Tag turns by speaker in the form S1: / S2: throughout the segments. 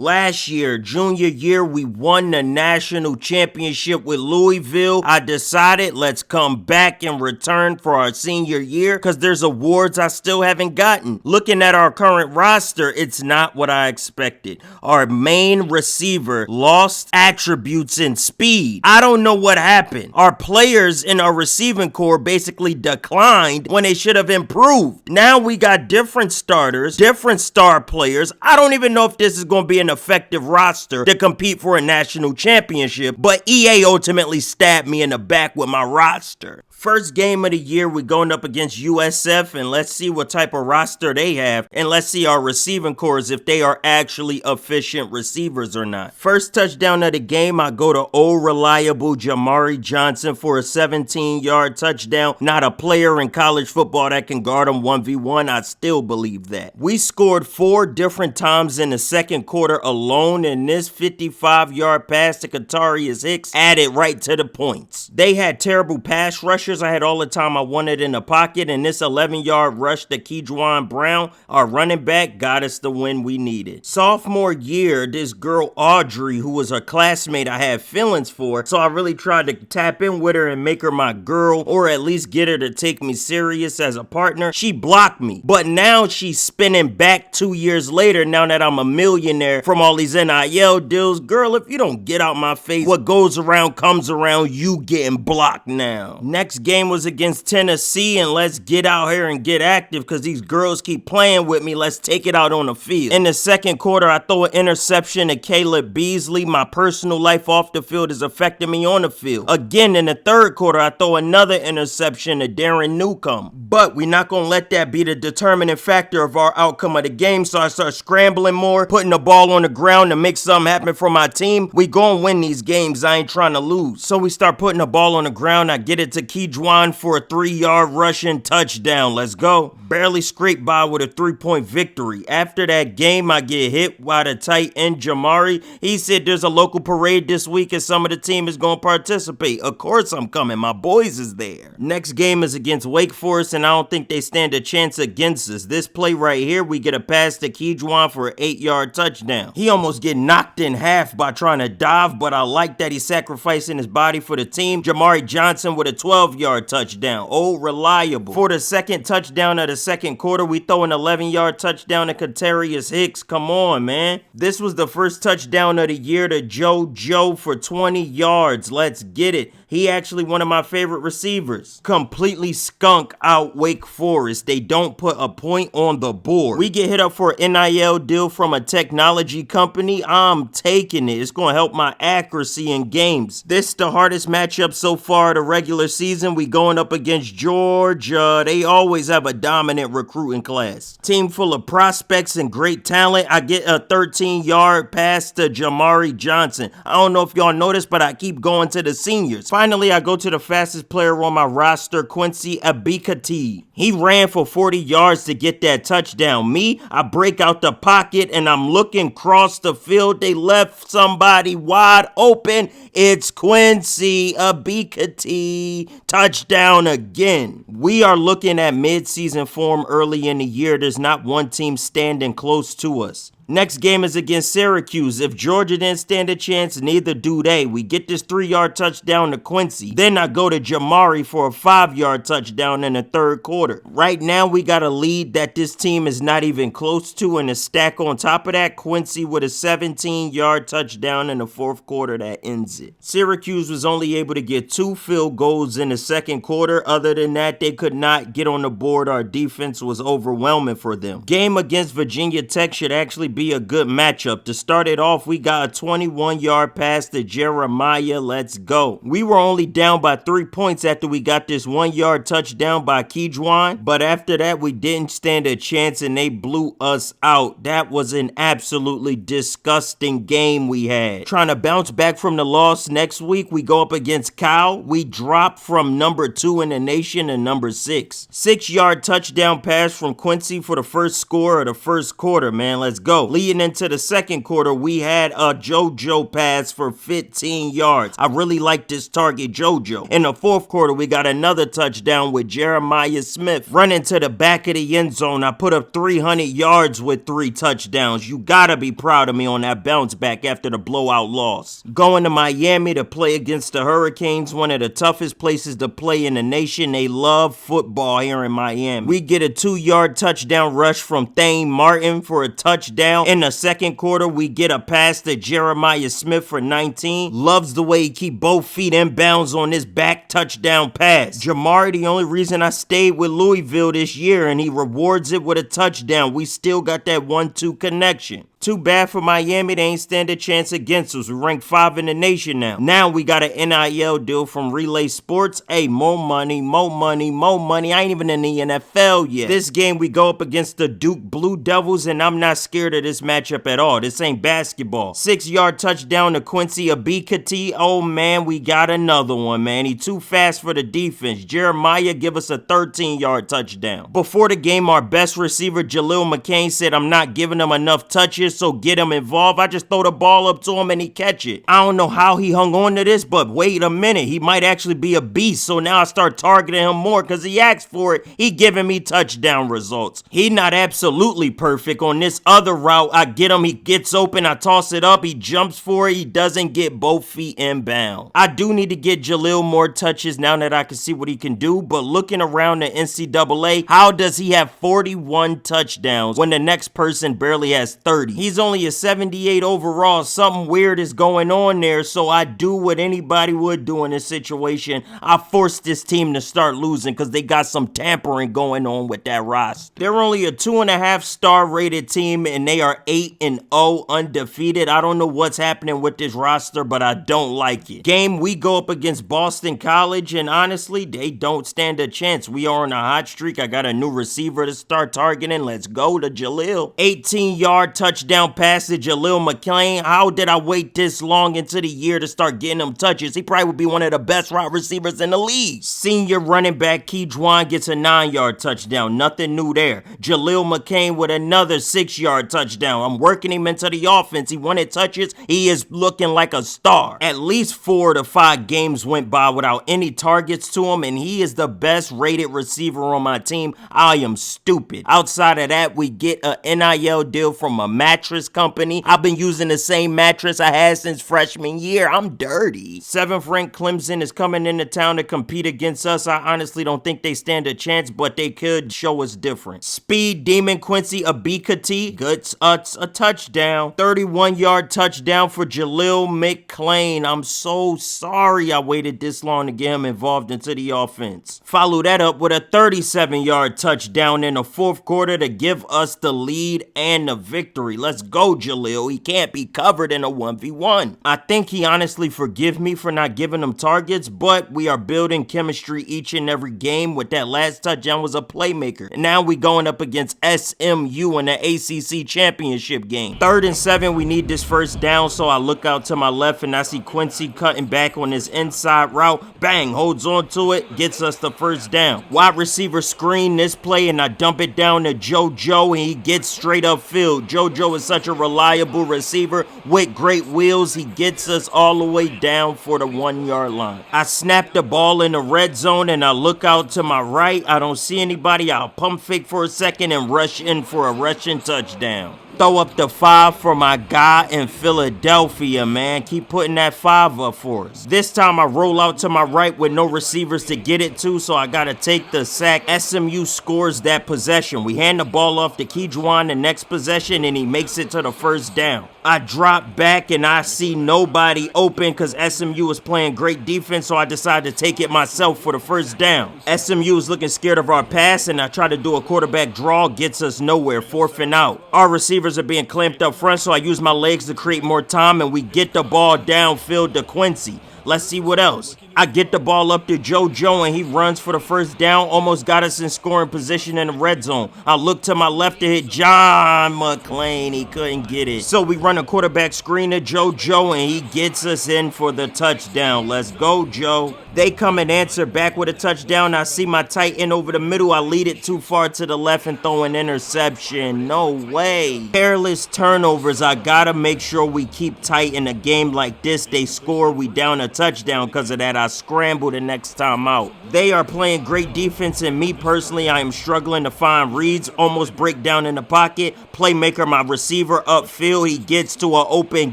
S1: Last year, junior year, we won the national championship with Louisville. I decided let's come back and return for our senior year because there's awards I still haven't gotten. Looking at our current roster, it's not what I expected. Our main receiver lost attributes and speed. I don't know what happened. Our players in our receiving core basically declined when they should have improved. Now we got different starters, different star players. I don't even know if this is going to be an effective roster to compete for a national championship, but EA ultimately stabbed me in the back with my roster. First game of the year, we're going up against USF, and let's see what type of roster they have, and let's see our receiving cores if they are actually efficient receivers or not. First touchdown of the game, I go to old reliable Jamari Johnson for a 17-yard touchdown. Not a player in college football that can guard him 1v1. I still believe that. We scored 4 different times in the second quarter alone, and this 55-yard pass to Katarius Hicks added right to the points. They had terrible pass rushers. I had all the time I wanted in the pocket, and this 11-yard rush to Kejuan Brown, our running back, got us the win we needed. Sophomore year, this girl Audrey, who was a classmate I had feelings for, so I really tried to tap in with her and make her my girl, or at least get her to take me serious as a partner. She blocked me, but now she's spinning back 2 years later now that I'm a millionaire from all these NIL deals. Girl, if you don't get out my face, what goes around comes around, you getting blocked now. Next game was against Tennessee, and let's get out here and get active because these girls keep playing with me. Let's take it out on the field. In the second quarter, I throw an interception to Caleb Beasley. My personal life off the field is affecting me on the field. Again, in the third quarter, I throw another interception to Darren Newcomb. But we're not going to let that be the determining factor of our outcome of the game, so I start scrambling more, putting the ball on the ground to make something happen for my team. We gonna win these games. I ain't trying to lose. So we start putting the ball on the ground. I get it to Kejuan for a 3-yard rushing touchdown. Let's go. Barely scraped by with a 3-point victory. After that game, I get hit by the tight end Jamari. He said there's a local parade this week and some of the team is going to participate. Of course I'm coming. My boys is there. Next game is against Wake Forest, and I don't think they stand a chance against us. This play right here, we get a pass to Kejuan for an 8-yard touchdown. He almost get knocked in half by trying to dive, but I like that he's sacrificing his body for the team. Jamari Johnson with a 12-yard touchdown. Oh, reliable. For the second touchdown of the second quarter, we throw an 11-yard touchdown to Katarius Hicks. Come on, man. This was the first touchdown of the year to Joe for 20 yards. Let's get it. He actually one of my favorite receivers. Completely skunk out Wake Forest. They don't put a point on the board. We get hit up for an NIL deal from a technology company. I'm taking it. It's going to help my accuracy in games. This is the hardest matchup so far of the regular season. We going up against Georgia. They always have a dominant recruiting class. Team full of prospects and great talent. I get a 13-yard pass to Jamari Johnson. I don't know if y'all noticed, but I keep going to the seniors. Finally, I go to the fastest player on my roster, Quincy Abikati. He ran for 40 yards to get that touchdown. Me, I break out the pocket and I'm looking across the field. They left somebody wide open. It's Quincy Abikati. Touchdown again. We are looking at mid-season form early in the year. There's not one team standing close to us. Next game is against Syracuse. If Georgia didn't stand a chance, neither do they. We get this 3-yard touchdown to Quincy. Then I go to Jamari for a 5-yard touchdown in the third quarter. Right now, we got a lead that this team is not even close to, and a stack on top of that, Quincy with a 17-yard touchdown in the fourth quarter that ends it. Syracuse was only able to get 2 field goals in the second quarter. Other than that, they could not get on the board. Our defense was overwhelming for them. Game against Virginia Tech should actually be a good matchup. To start it off, we got a 21-yard pass to Jeremiah. Let's go. We were only down by 3 points after we got this 1-yard touchdown by Kejuan, but after that, we didn't stand a chance and they blew us out. That was an absolutely disgusting game we had. Trying to bounce back from the loss next week, we go up against Cal. We drop from number 2 in the nation to number 6. 6-yard touchdown pass from Quincy for the first score of the first quarter, man. Let's go. go. Leading into the second quarter, we had a JoJo pass for 15 yards. I really like this target JoJo. In the fourth quarter, we got another touchdown with Jeremiah Smith running to the back of the end zone. I put up 300 yards with 3 touchdowns. You gotta be proud of me on that bounce back after the blowout loss. Going to Miami to play against the Hurricanes, one of the toughest places to play in the nation. They love football here in Miami. We get a 2-yard touchdown rush from Thane Martin for a touchdown. In the second quarter, we get a pass to Jeremiah Smith for 19. Loves the way he keep both feet inbounds on this back touchdown pass. Jamar, the only reason I stayed with Louisville this year, and he rewards it with a touchdown. We still got that 1-2 connection. Too bad for Miami, they ain't stand a chance against us. We rank 5 in the nation now. Now we got an NIL deal from Relay Sports. Hey, more money, more money, more money. I ain't even in the NFL yet. This game we go up against the Duke Blue Devils, and I'm not scared of this matchup at all. This ain't basketball. 6-yard touchdown to Quincy Abikati. Oh man, we got another one, man. He too fast for the defense. Jeremiah give us a 13-yard touchdown. Before the game, our best receiver, Jalil McCain, said I'm not giving him enough touches, so get him involved. I just throw the ball up to him and he catch it. I don't know how he hung on to this, but wait a minute. He might actually be a beast, so now I start targeting him more because he asked for it. He giving me touchdown results. He not absolutely perfect. On this other route, I get him, he gets open, I toss it up, he jumps for it, he doesn't get both feet inbound. I do need to get Jalil more touches now that I can see what he can do, but looking around the NCAA, how does he have 41 touchdowns when the next person barely has 30? He's only a 78 overall. Something weird is going on there, so I do what anybody would do in this situation. I force this team to start losing because they got some tampering going on with that roster. They're only a 2.5-star rated team, and they are 8-0 undefeated. I don't know what's happening with this roster, but I don't like it. Game, we go up against Boston College, and honestly, they don't stand a chance. We are on a hot streak. I got a new receiver to start targeting. Let's go to Jalil. 18-yard touchdown pass to Jalil McCain. How did I wait this long into the year to start getting him touches? He probably would be one of the best wide receivers in the league. Senior running back Keyjuan gets a 9-yard touchdown. Nothing new there. Jalil McCain with another 6-yard touchdown. I'm working him into the offense. He wanted touches. He is looking like a star. At least 4 to 5 games went by without any targets to him, and he is the best rated receiver on my team. I am stupid. Outside of that, we get a NIL deal from a mattress company. I've been using the same mattress I had since freshman year. I'm dirty. 7th ranked Clemson is coming into town to compete against us. I honestly don't think they stand a chance, but they could show us different. Speed Demon Quincy Abikati gets us a touchdown. 31-yard touchdown for Jalil McCain. I'm so sorry I waited this long to get him involved into the offense. Follow that up with a 37-yard touchdown in the fourth quarter to give us the lead and the victory. Let's go, Jalil. He can't be covered in a 1v1. I think he honestly forgive me for not giving him targets, but we are building chemistry each and every game. With that last touchdown was a playmaker. And now we going up against SMU in the ACC Championship game. 3rd and 7, we need this first down, so I look out to my left and I see Quincy cutting back on his inside route. Bang, holds on to it, gets us the first down. Wide receiver screen this play and I dump it down to JoJo and he gets straight upfield. JoJo is such a reliable receiver with great wheels. He gets us all the way down for the 1-yard line. I snap the ball in the red zone and I look out to my right. I don't see anybody. I'll pump fake for a second and rush in for a rushing touchdown. Throw up the 5 for my guy in Philadelphia, man. Keep putting that 5 up for us. This time I roll out to my right with no receivers to get it to, so I gotta take the sack. SMU scores that possession. We hand the ball off to Keyjuan the next possession, and he makes it to the first down. I drop back and I see nobody open because SMU was playing great defense, so I decided to take it myself for the first down. SMU is looking scared of our pass, and I try to do a quarterback draw. Gets us nowhere. 4th and out. Our receivers are being clamped up front, so I use my legs to create more time, and we get the ball downfield to Quincy. Let's see what else. I get the ball up to JoJo and he runs for the first down, almost got us in scoring position in the red zone. I look to my left to hit John McCain, he couldn't get it. So we run a quarterback screen to JoJo and he gets us in for the touchdown. Let's go, Joe. They come and answer back with a touchdown. I see my tight end over the middle. I lead it too far to the left and throw an interception. No way. Careless turnovers. I gotta make sure we keep tight in a game like this. They score, we down a touchdown. Because of that, I scramble the next time out. They are playing great defense, and me personally, I am struggling to find reads. Almost break down in the pocket. Playmaker, my receiver upfield. He gets to an open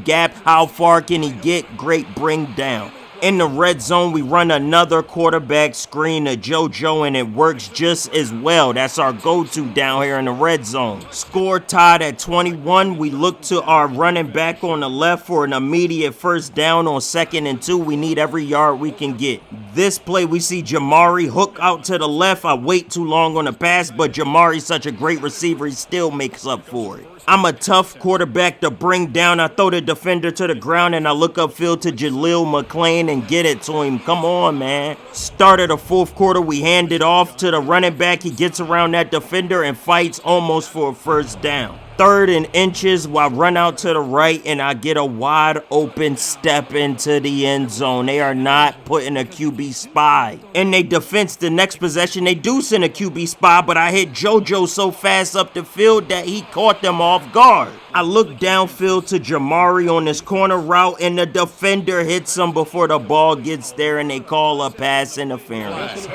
S1: gap. How far can he get? Great bring down. In the red zone, we run another quarterback screen to JoJo, and it works just as well. That's our go-to down here in the red zone. Score tied at 21. We look to our running back on the left for an immediate first down on 2nd and 2. We need every yard we can get. This play, we see Jamari hook out to the left. I wait too long on the pass, but Jamari's such a great receiver, he still makes up for it. I'm a tough quarterback to bring down. I throw the defender to the ground and I look upfield to Jalil McCain and get it to him. Come on, man. Start of the fourth quarter, we hand it off to the running back. He gets around that defender and fights almost for a first down. 3rd and inches, I run out to the right and I get a wide open step into the end zone. They are not putting a QB spy. In their defense, the next possession, they do send a QB spy, but I hit JoJo so fast up the field that he caught them off guard. I look downfield to Jamari on this corner route and the defender hits him before the ball gets there and they call a pass interference.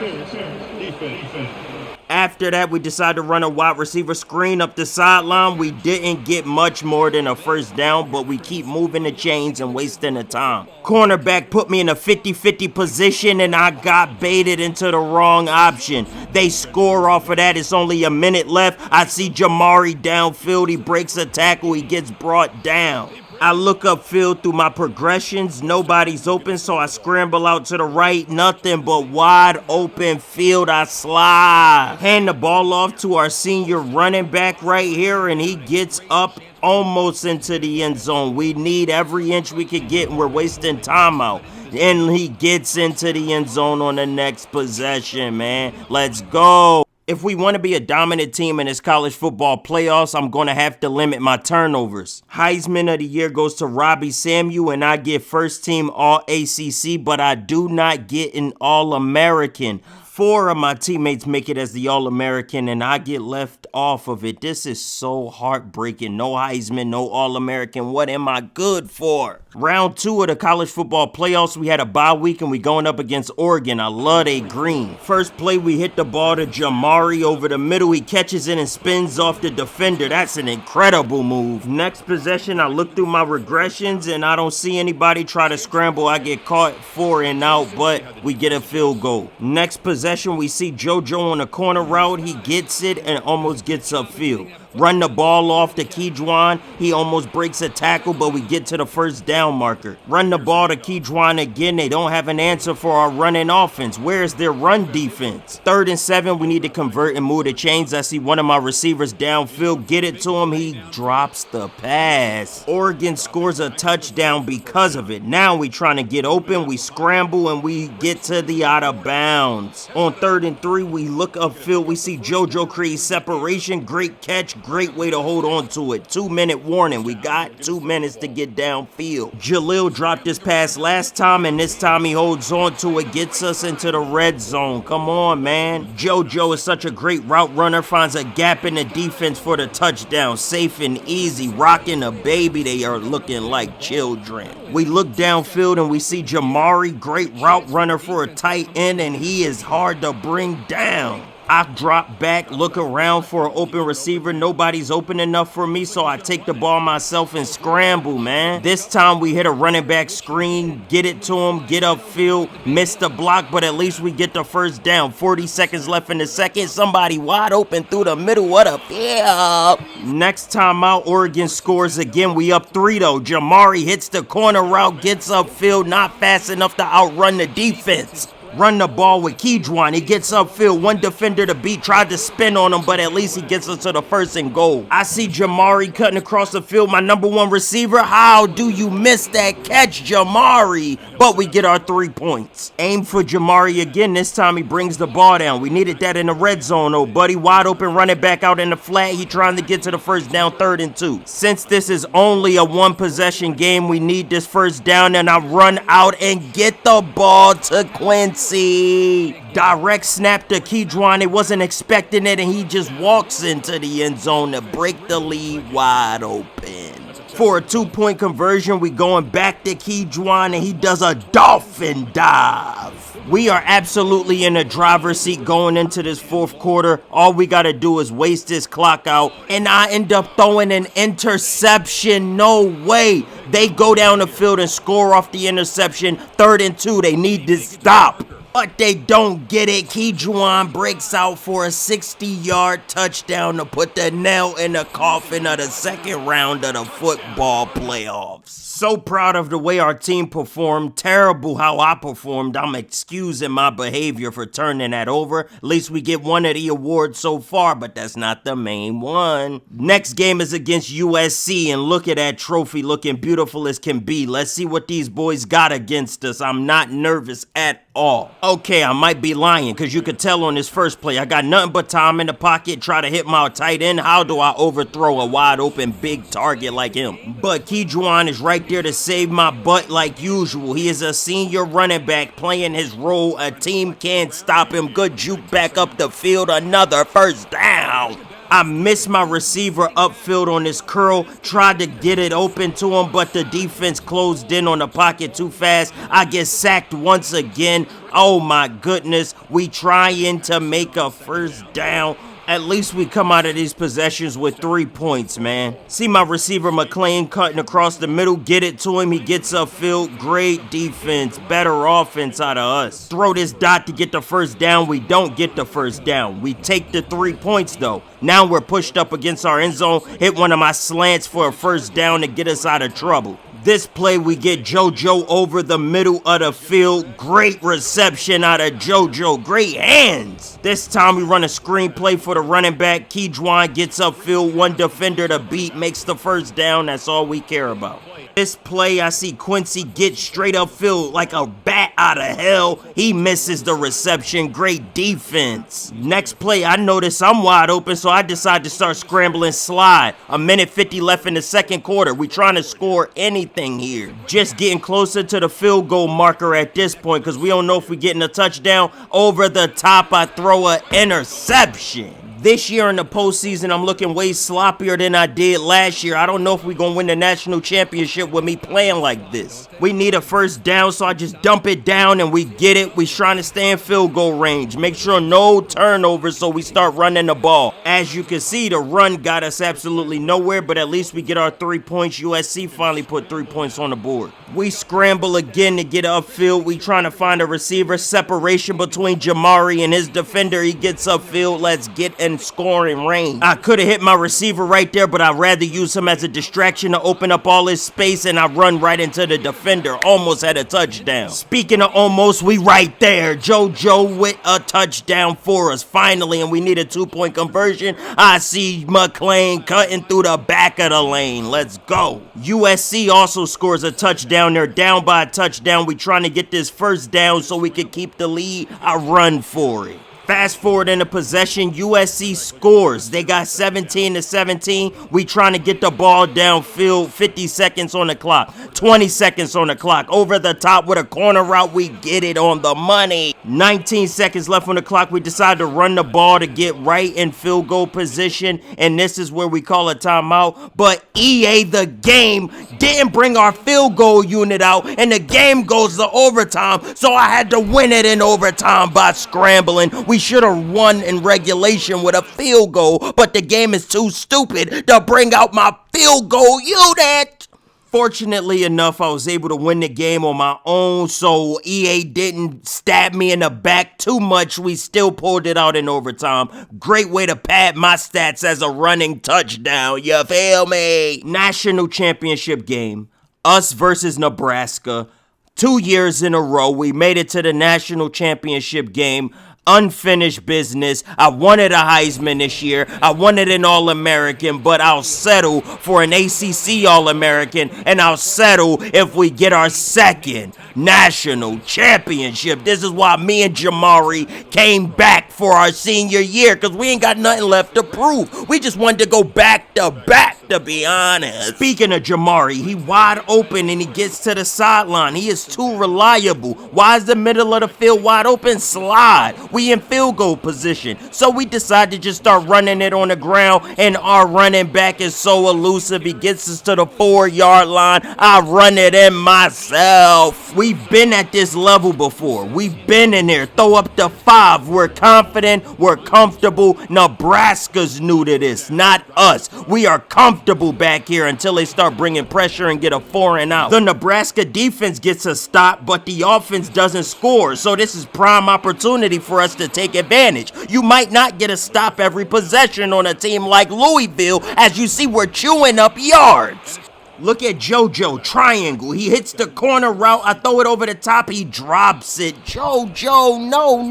S1: After that, we decided to run a wide receiver screen up the sideline. We didn't get much more than a first down, but we keep moving the chains and wasting the time. Cornerback put me in a 50-50 position, and I got baited into the wrong option. They score off of that. It's only a minute left. I see Jamari downfield. He breaks a tackle. He gets brought down. I look upfield through my progressions. Nobody's open, so I scramble out to the right. Nothing but wide open field. I slide. Hand the ball off to our senior running back right here, and he gets up almost into the end zone. We need every inch we could get, and we're wasting time out. And he gets into the end zone on the next possession, man. Let's go. If we want to be a dominant team in this college football playoffs, I'm going to have to limit my turnovers. Heisman of the year goes to Robbie Samuel, and I get first team All-ACC, but I do not get an All-American. 4 of my teammates make it as the All-American, and I get left off of it. This is so heartbreaking. No Heisman, no All-American. What am I good for? Round 2 of the college football playoffs, we had a bye week, and we going up against Oregon. I love they green. First play, we hit the ball to Jamari over the middle. He catches it and spins off the defender. That's an incredible move. Next possession, I look through my regressions, and I don't see anybody try to scramble. I get caught 4 and out, but we get a field goal. Next possession, we see JoJo on a corner route. He gets it and almost gets upfield. Run the ball off to Keyjuan. He almost breaks a tackle, but we get to the first down marker. Run the ball to Keyjuan again. They don't have an answer for our running offense. Where's their run defense? 3rd and 7, we need to convert and move the chains. I see one of my receivers downfield. Get it to him. He drops the pass. Oregon scores a touchdown because of it. Now we trying to get open. We scramble and we get to the out of bounds. On 3rd and 3, we look upfield. We see JoJo create separation. Great catch. Great way to hold on to it. 2-minute warning. We got 2 minutes to get downfield. Jalil dropped this pass last time, and this time he holds on to it, gets us into the red zone. Come on, man. JoJo is such a great route runner, finds a gap in the defense for the touchdown. Safe and easy, rocking a baby. They are looking like children. We look downfield, and we see Jamari, great route runner for a tight end, and he is hard to bring down. I drop back, look around for an open receiver. Nobody's open enough for me, so I take the ball myself and scramble, man. This time we hit a running back screen, get it to him, get upfield, miss the block, but at least we get the first down. 40 seconds left in the second. Somebody wide open through the middle. What a field. Next time out, Oregon scores again. We up 3 though. Jamari hits the corner route, gets upfield, not fast enough to outrun the defense. Run the ball with Keyjuan. He gets upfield. One defender to beat. Tried to spin on him, but at least he gets us to the first and goal. I see Jamari cutting across the field. My number one receiver. How do you miss that catch, Jamari? But we get our 3 points. Aim for Jamari again. This time he brings the ball down. We needed that in the red zone, though, buddy. Wide open, running back out in the flat. He trying to get to the first down, 3rd and 2. Since this is only a one-possession game, we need this first down, and I run out and get the ball to Quincy. Direct snap to Keyjuan. He wasn't expecting it, and he just walks into the end zone to break the lead wide open. For a 2-point conversion, we going back to Keyjuan, and he does a dolphin dive. We are absolutely in the driver's seat going into this 4th quarter. All we got to do is waste this clock out, and I end up throwing an interception. No way. They go down the field and score off the interception. 3rd and 2. They need to stop. But they don't get it. Keyjuan breaks out for a 60-yard touchdown to put the nail in the coffin of the 2nd round of the football playoffs. So proud of the way our team performed. Terrible how I performed. I'm excusing my behavior for turning that over. At least we get one of the awards so far, but that's not the main one. Next game is against USC, and look at that trophy looking beautiful as can be. Let's see what these boys got against us. I'm not nervous at all. Okay, I might be lying, because you could tell on this first play. I got nothing but time in the pocket, try to hit my tight end. How do I overthrow a wide open big target like him? But Keyjuan is right there to save my butt like usual. He is a senior running back playing his role. A team can't stop him. Good juke back up the field. Another first down. I missed my receiver upfield on this curl. Tried to get it open to him, but the defense closed in on the pocket too fast. I get sacked once again. Oh my goodness. We trying to make a first down. At least we come out of these possessions with 3 points, man. See my receiver McCain cutting across the middle. Get it to him. He gets upfield. Great defense. Better offense out of us. Throw this dot to get the first down. We don't get the first down. We take the 3 points, though. Now we're pushed up against our end zone. Hit one of my slants for a first down to get us out of trouble. This play, we get JoJo over the middle of the field. Great reception out of JoJo. Great hands. This time we run a screen play for the running back. Keyjuan gets upfield. One defender to beat. Makes the first down. That's all we care about. This play, I see Quincy get straight upfield like a bat out of hell. He misses the reception. Great defense. Next play, I notice I'm wide open, so I decide to start scrambling slide. 1:50 left in the 2nd quarter. We trying to score anything here. Just getting closer to the field goal marker at this point, because we don't know if we're getting a touchdown. Over the top, I throw an interception. This year in the postseason, I'm looking way sloppier than I did last year. I don't know if we're going to win the national championship with me playing like this. We need a first down, so I just dump it down and we get it. We're trying to stay in field goal range. Make sure no turnovers so we start running the ball. As you can see, the run got us absolutely nowhere, but at least we get our 3 points. USC finally put 3 points on the board. We scramble again to get upfield. We trying to find a receiver. Separation between Jamari and his defender. He gets upfield. Let's get in scoring range. I could have hit my receiver right there, but I'd rather use him as a distraction to open up all his space, and I run right into the defender. Almost had a touchdown. Speaking of almost, we right there. JoJo with a touchdown for us finally, and we need a 2-point conversion. I see McCain cutting through the back of the lane. Let's go. USC also scores a touchdown. They're down by a touchdown. We trying to get this first down so we can keep the lead. I run for it. Fast forward in the possession, USC scores. They got 17-17. We trying to get the ball downfield. 50 seconds on the clock. 20 seconds on the clock. Over the top with a corner route. We get it on the money. 19 seconds left on the clock. We decide to run the ball to get right in field goal position. And this is where we call a timeout. But EA, the game, didn't bring our field goal unit out. And the game goes to overtime. So I had to win it in overtime by scrambling. We should have won in regulation with a field goal, but the game is too stupid to bring out my field goal unit. Fortunately enough, I was able to win the game on my own, so EA didn't stab me in the back too much. We still pulled it out in overtime. Great way to pad my stats as a running touchdown, you feel me? National championship game, us versus Nebraska. 2 years in a row, we made it to the national championship game. Unfinished business. I wanted a Heisman this year. I wanted an All-American, but I'll settle for an ACC All-American, and I'll settle if we get our second national championship. This is why me and Jamari came back for our senior year, because we ain't got nothing left to prove. We just wanted to go back to back, to be honest. Speaking of Jamari, he wide open and he gets to the sideline. He is too reliable. Why is the middle of the field wide open? Slide. We in field goal position. So we decided to just start running it on the ground, and our running back is so elusive. He gets us to the 4-yard line. I run it in myself. We've been at this level before. We've been in there. Throw up the 5. We're confident. We're comfortable. Nebraska's new to this, not us. We are comfortable back here until they start bringing pressure and get a 4 and out. The Nebraska defense gets a stop, but the offense doesn't score. So this is prime opportunity for us to take advantage. You might not get a stop every possession on a team like Louisville. As you see, we're chewing up yards. Look at JoJo, triangle. He hits the corner route. I throw it over the top. He drops it. JoJo,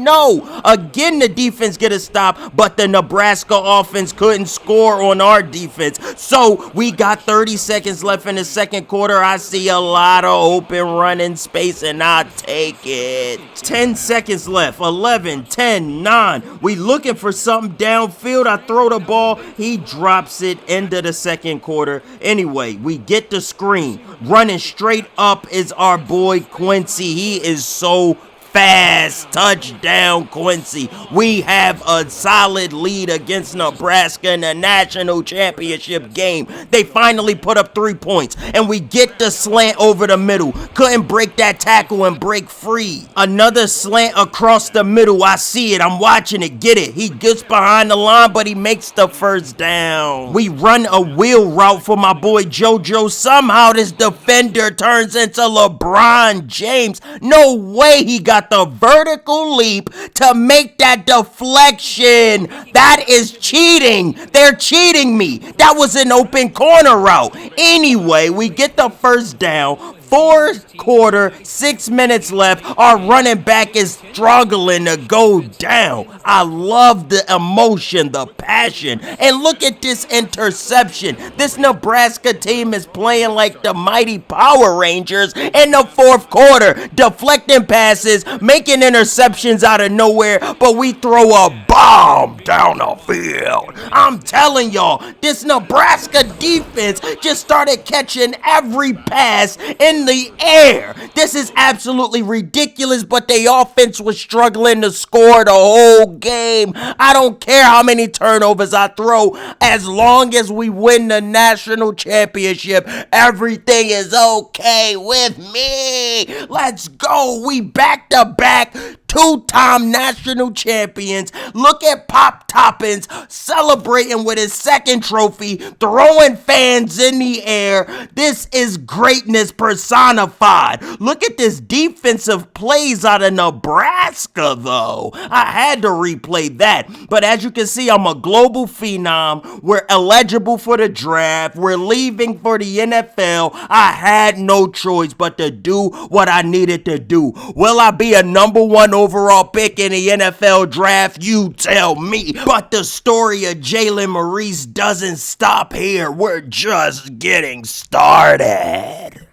S1: no. Again, the defense get a stop, but the Nebraska offense couldn't score on our defense. So we got 30 seconds left in the second quarter. I see a lot of open running space, and I take it. 10 seconds left. 11, 10, 9. We looking for something downfield. I throw the ball. He drops it. End of the second quarter. Anyway, we get the screen. Running straight up is our boy Quincy. He is so fast. Touchdown, Quincy. We have a solid lead against Nebraska in the national championship game. They finally put up 3 points, and we get the slant over the middle. Couldn't break that tackle and break free. Another slant across the middle. I see it. I'm watching it. Get it. He gets behind the line, but he makes the first down. We run a wheel route for my boy JoJo. Somehow this defender turns into LeBron James. No way he got the vertical leap to make that deflection. That is cheating. They're cheating me. That was an open corner route. Anyway, we get the first down. Fourth quarter, 6 minutes left. Our running back is struggling to go down. I love the emotion, the passion. And look at this interception. This Nebraska team is playing like the mighty Power Rangers in the fourth quarter. Deflecting passes, making interceptions out of nowhere, but we throw a bomb down the field. I'm telling y'all, this Nebraska defense just started catching every pass in the air. This is absolutely ridiculous, but the offense was struggling to score the whole game. I don't care how many turnovers I throw. As long as we win the national championship, everything is okay with me. Let's go. We back to back 2-time national champions. Look at Pop Toppins celebrating with his second trophy, throwing fans in the air. This is greatness personified. Look at this defensive plays out of Nebraska, though. I had to replay that. But as you can see, I'm a global phenom. We're eligible for the draft. We're leaving for the NFL. I had no choice but to do what I needed to do. Will I be a number 1 overall pick in the NFL draft? You tell me. But the story of Jalil Rease doesn't stop here. We're just getting started.